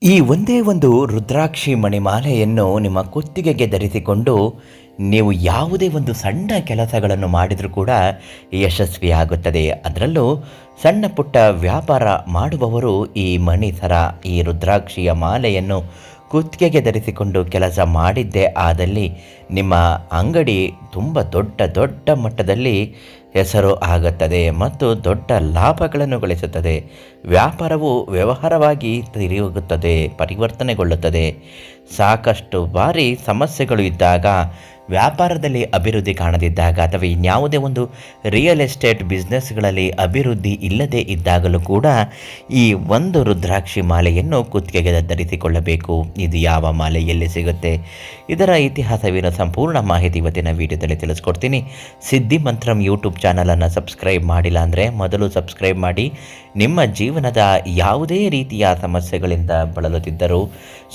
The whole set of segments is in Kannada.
ಈ ಒಂದೇ ಒಂದು ರುದ್ರಾಕ್ಷಿ ಮಣಿಮಾಲೆಯನ್ನು ನಿಮ್ಮ ಕುತ್ತಿಗೆಗೆ ಧರಿಸಿಕೊಂಡು ನೀವು ಯಾವುದೇ ಒಂದು ಸಣ್ಣ ಕೆಲಸಗಳನ್ನು ಮಾಡಿದರೂ ಕೂಡ ಯಶಸ್ವಿಯಾಗುತ್ತದೆ. ಅದರಲ್ಲೂ ಸಣ್ಣ ಪುಟ್ಟ ವ್ಯಾಪಾರ ಮಾಡುವವರು ಈ ಮಣಿಸರ, ಈ ರುದ್ರಾಕ್ಷಿಯ ಮಾಲೆಯನ್ನು ಕುತ್ತಿಗೆಗೆ ಧರಿಸಿಕೊಂಡು ಕೆಲಸ ಮಾಡಿದ್ದೇ ಆದಲ್ಲಿ ನಿಮ್ಮ ಅಂಗಡಿ ತುಂಬ ದೊಡ್ಡ ದೊಡ್ಡ ಮಟ್ಟದಲ್ಲಿ ಹೆಸರು ಆಗುತ್ತದೆ ಮತ್ತು ದೊಡ್ಡ ಲಾಭಗಳನ್ನು ಗಳಿಸುತ್ತದೆ. ವ್ಯಾಪಾರವು ವ್ಯವಹಾರವಾಗಿ ತಿರುಗುತ್ತದೆ, ಪರಿವರ್ತನೆಗೊಳ್ಳುತ್ತದೆ. ಸಾಕಷ್ಟು ಬಾರಿ ಸಮಸ್ಯೆಗಳು ಇದ್ದಾಗ, ವ್ಯಾಪಾರದಲ್ಲಿ ಅಭಿವೃದ್ಧಿ ಕಾಣದಿದ್ದಾಗ ಅಥವಾ ಇನ್ಯಾವುದೇ ಒಂದು ರಿಯಲ್ ಎಸ್ಟೇಟ್ ಬಿಸ್ನೆಸ್ಗಳಲ್ಲಿ ಅಭಿವೃದ್ಧಿ ಇಲ್ಲದೇ ಇದ್ದಾಗಲೂ ಕೂಡ ಈ ಒಂದು ರುದ್ರಾಕ್ಷಿ ಮಾಲೆಯನ್ನು ಕುತ್ತಿಗೆಗೆ ಧರಿಸಿಕೊಳ್ಳಬೇಕು. ಇದು ಯಾವ ಮಾಲೆ, ಎಲ್ಲಿ ಸಿಗುತ್ತೆ, ಇದರ ಇತಿಹಾಸವಿನ ಸಂಪೂರ್ಣ ಮಾಹಿತಿ ಇವತ್ತಿನ ವಿಡಿಯೋದಲ್ಲಿ ತಿಳಿಸ್ಕೊಡ್ತೀನಿ. ಸಿದ್ಧಿ ಮಂತ್ರಂ ಯೂಟ್ಯೂಬ್ ಚಾನಲನ್ನು ಸಬ್ಸ್ಕ್ರೈಬ್ ಮಾಡಿಲ್ಲ ಅಂದರೆ ಮೊದಲು ಸಬ್ಸ್ಕ್ರೈಬ್ ಮಾಡಿ. ನಿಮ್ಮ ಜೀವನದ ಯಾವುದೇ ರೀತಿಯ ಸಮಸ್ಯೆಗಳಿಂದ ಬಳಲುತ್ತಿದ್ದರೂ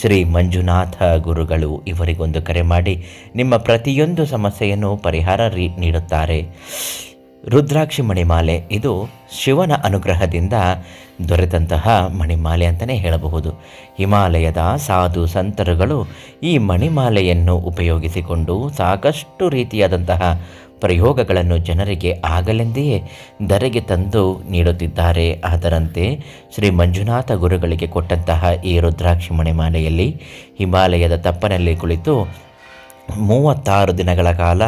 ಶ್ರೀ ಮಂಜುನಾಥ ಗುರುಗಳು ಇವರಿಗೊಂದು ಕರೆ ಮಾಡಿ ನಿಮ್ಮ ಪ್ರತಿಯೊಂದು ಸಮಸ್ಯೆಯನ್ನು ಪರಿಹಾರ ನೀಡುತ್ತಾರೆ. ರುದ್ರಾಕ್ಷಿ ಮಣಿಮಾಲೆ ಇದು ಶಿವನ ಅನುಗ್ರಹದಿಂದ ದೊರೆತಂತಹ ಮಣಿಮಾಲೆ ಅಂತಲೇ ಹೇಳಬಹುದು. ಹಿಮಾಲಯದ ಸಾಧು ಸಂತರುಗಳು ಈ ಮಣಿಮಾಲೆಯನ್ನು ಉಪಯೋಗಿಸಿಕೊಂಡು ಸಾಕಷ್ಟು ರೀತಿಯಾದಂತಹ ಪ್ರಯೋಗಗಳನ್ನು ಜನರಿಗೆ ಆಗಲೆಂದೇ ಧರೆಗೆ ತಂದು ನೀಡುತ್ತಿದ್ದಾರೆ. ಅದರಂತೆ ಶ್ರೀ ಮಂಜುನಾಥ ಗುರುಗಳಿಗೆ ಕೊಟ್ಟಂತಹ ಈ ರುದ್ರಾಕ್ಷಿ ಮಣಿಮಾಲೆಯಲ್ಲಿ ಹಿಮಾಲಯದ ತಪ್ಪನಲ್ಲಿ ಕುಳಿತು 36 ದಿನಗಳ ಕಾಲ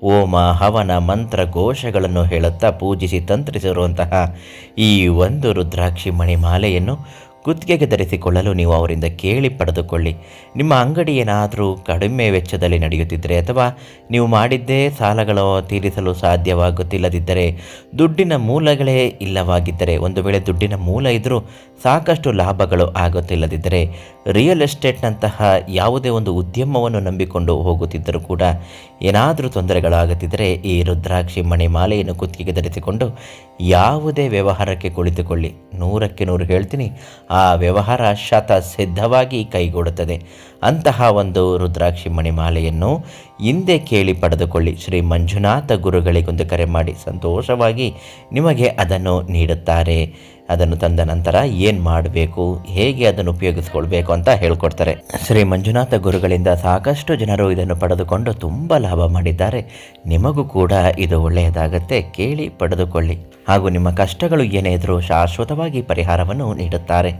ಹೋಮ ಹವನ ಮಂತ್ರ ಘೋಷಗಳನ್ನು ಹೇಳುತ್ತಾ ಪೂಜಿಸಿ ತಂತ್ರಿಸಿರುವಂತಹ ಈ ಒಂದು ರುದ್ರಾಕ್ಷಿ ಮಣಿಮಾಲೆಯನ್ನು ಕುತ್ತಿಗೆಗೆ ಧರಿಸಿಕೊಳ್ಳಲು ನೀವು ಅವರಿಂದ ಕೇಳಿ ಪಡೆದುಕೊಳ್ಳಿ. ನಿಮ್ಮ ಅಂಗಡಿ ಏನಾದರೂ ಕಡಿಮೆ ವೆಚ್ಚದಲ್ಲಿ ನಡೆಯುತ್ತಿದ್ದರೆ ಅಥವಾ ನೀವು ಮಾಡಿದ್ದೇ ಸಾಲಗಳು ತೀರಿಸಲು ಸಾಧ್ಯವಾಗುತ್ತಿಲ್ಲದಿದ್ದರೆ, ದುಡ್ಡಿನ ಮೂಲಗಳೇ ಇಲ್ಲವಾಗಿದ್ದರೆ, ಒಂದು ವೇಳೆ ದುಡ್ಡಿನ ಮೂಲ ಇದ್ದರೂ ಸಾಕಷ್ಟು ಲಾಭಗಳು ಆಗುತ್ತಿಲ್ಲದಿದ್ದರೆ, ರಿಯಲ್ ಎಸ್ಟೇಟ್ನಂತಹ ಯಾವುದೇ ಒಂದು ಉದ್ಯಮವನ್ನು ನಂಬಿಕೊಂಡು ಹೋಗುತ್ತಿದ್ದರೂ ಕೂಡ ಏನಾದರೂ ತೊಂದರೆಗಳಾಗುತ್ತಿದ್ದರೆ ಈ ರುದ್ರಾಕ್ಷಿ ಮಣಿಮಾಲೆಯನ್ನು ಕುತ್ತಿಗೆಗೆ ಧರಿಸಿಕೊಂಡು ಯಾವುದೇ ವ್ಯವಹಾರಕ್ಕೆ ಕುಳಿತುಕೊಳ್ಳಿ. 100ಕ್ಕೆ 100 ಹೇಳ್ತೀನಿ, ಆ ವ್ಯವಹಾರ ಸಿದ್ಧವಾಗಿ ಕೈಗೂಡುತ್ತದೆ. ಅಂತಹ ಒಂದು ರುದ್ರಾಕ್ಷಿ ಮಣಿಮಾಲೆಯನ್ನು ಹಿಂದೆ ಕೇಳಿ ಪಡೆದುಕೊಳ್ಳಿ. ಶ್ರೀ ಮಂಜುನಾಥ ಗುರುಗಳಿಗೊಂದು ಕರೆ ಮಾಡಿ ಸಂತೋಷವಾಗಿ ನಿಮಗೆ ಅದನ್ನು ನೀಡುತ್ತಾರೆ. ಅದನ್ನು ತಂದ ನಂತರ ಏನು ಮಾಡಬೇಕು, ಹೇಗೆ ಅದನ್ನು ಉಪಯೋಗಿಸ್ಕೊಳ್ಬೇಕು ಅಂತ ಹೇಳ್ಕೊಡ್ತಾರೆ. ಶ್ರೀ ಮಂಜುನಾಥ ಗುರುಗಳಿಂದ ಸಾಕಷ್ಟು ಜನರು ಇದನ್ನು ಪಡೆದುಕೊಂಡು ತುಂಬ ಲಾಭ ಮಾಡಿದ್ದಾರೆ. ನಿಮಗೂ ಕೂಡ ಇದು ಒಳ್ಳೆಯದಾಗತ್ತೆ, ಕೇಳಿ ಪಡೆದುಕೊಳ್ಳಿ. ಹಾಗೂ ನಿಮ್ಮ ಕಷ್ಟಗಳು ಏನೇ ಇದ್ರೂ ಶಾಶ್ವತವಾಗಿ ಪರಿಹಾರವನ್ನು ನೀಡುತ್ತಾರೆ.